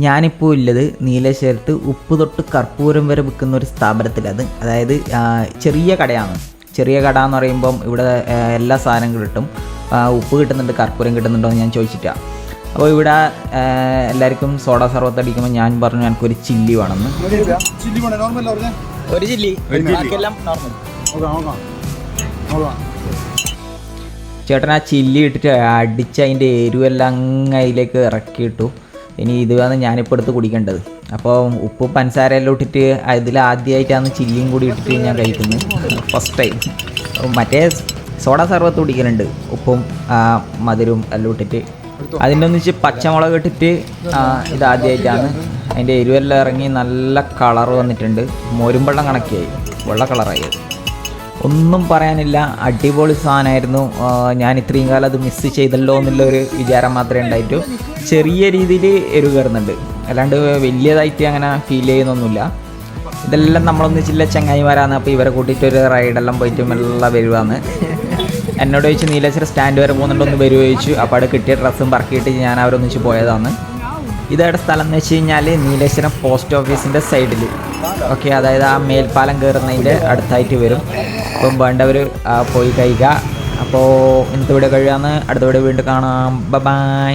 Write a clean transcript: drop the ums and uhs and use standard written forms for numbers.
ഞാനിപ്പോൾ ഉള്ളത് നീലേശ്വരത്ത് ഉപ്പ് തൊട്ട് കർപ്പൂരം വരെ വിൽക്കുന്ന ഒരു സ്ഥാപനത്തിലത്. അതായത് ചെറിയ കടയാണ്. ചെറിയ കട എന്ന് പറയുമ്പം ഇവിടെ എല്ലാ സാധനങ്ങളും കിട്ടും. ഉപ്പ് കിട്ടുന്നുണ്ട്, കർപ്പൂരം കിട്ടുന്നുണ്ടോ എന്ന് ഞാൻ ചോദിച്ചിട്ടാണ്. അപ്പോൾ ഇവിടെ എല്ലാവർക്കും സോഡ സർവത്ത് അടിക്കുമ്പോൾ ഞാൻ പറഞ്ഞു എനിക്കൊരു ചില്ലി വേണമെന്ന്. ഒരു ചില്ലി ചേട്ടൻ ആ ചില്ലി ഇട്ടിട്ട് അടിച്ച് അതിൻ്റെ എരിവെല്ലാം അതിലേക്ക് ഇറക്കിയിട്ടു. ഇനി ഇതാണ് ഞാനിപ്പോൾ എടുത്ത് കുടിക്കേണ്ടത്. അപ്പോൾ ഉപ്പും പഞ്ചസാരയെല്ലാം ഇട്ടിട്ട് ഇതിലാദ്യമായിട്ടാണ് ചില്ലിയും കൂടി ഇട്ടിട്ട് ഞാൻ കഴിക്കുന്നത്, ഫസ്റ്റ് ടൈം. മറ്റേ സോഡ സർവത്ത് കുടിക്കലുണ്ട്, ഉപ്പും മധുരവും എല്ലാം ഇട്ടിട്ട്. അതിൻ്റെ ഒന്നിച്ച് പച്ചമുളക് ഇട്ടിട്ട് ഇതാദ്യമായിട്ടാണ്. അതിൻ്റെ എരിവെല്ലാം ഇറങ്ങി നല്ല കളർ വന്നിട്ടുണ്ട്. മോരും വെള്ളം കണക്കിയായി, വെള്ള കളറായി. ഒന്നും പറയാനില്ല, അടിപൊളി സാധനമായിരുന്നു. ഞാൻ ഇത്രയും കാലം അത് മിസ് ചെയ്തല്ലോ എന്നുള്ളൊരു വിചാരം മാത്രമേ ഉണ്ടായിട്ടു. ചെറിയ രീതിയിൽ എരിവ് കയറുന്നുണ്ട്, അല്ലാണ്ട് വലിയതായിട്ട് അങ്ങനെ ഫീൽ ചെയ്യുന്നൊന്നുമില്ല. ഇതെല്ലാം നമ്മളൊന്നിച്ചില്ല ചങ്ങായിമാരാണ്. അപ്പോൾ ഇവരെ കൂട്ടിയിട്ട് ഒരു റൈഡെല്ലാം പോയിട്ട് മെല്ലെ വരുവാന്ന്. എന്നോട് ചോദിച്ചു നീലേശ്വരം സ്റ്റാൻഡ് വരെ പോകുന്നുണ്ടോ ഒന്ന് വരുമോ ചോദിച്ചു. അപ്പോൾ അവിടെ കിട്ടിയ ഡ്രസ്സും പറക്കിയിട്ട് ഞാൻ അവരൊന്നിച്ച് പോയതാണ്. ഇതവിടെ സ്ഥലം എന്ന് വെച്ച് കഴിഞ്ഞാൽ നീലേശ്വരം പോസ്റ്റ് ഓഫീസിൻ്റെ സൈഡിൽ. ഓക്കെ, അതായത് ആ മേൽപ്പാലം കയറുന്നതിൻ്റെ അടുത്തായിട്ട് വരും. അപ്പം വേണ്ടവർ പോയി കഴിക്കുക. അപ്പോൾ ഇന്നത്തെ വീഡിയോ കഴിയാമെന്ന്, അടുത്ത വീഡിയോ വീണ്ടും കാണാം. ബൈ.